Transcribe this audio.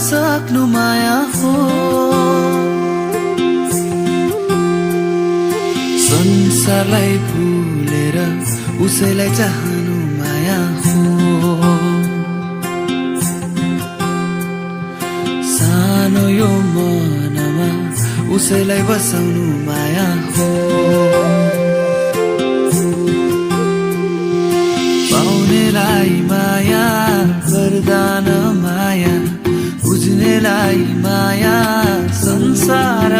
सक्नु माया हो संसारलाई भुलेर उसैलाई चाहनु माया हो सानो यो मनमा उसैलाई बसाउनु माया हो पाउनेलाई माया वरदान माया बुझ्नेलाई माया संसार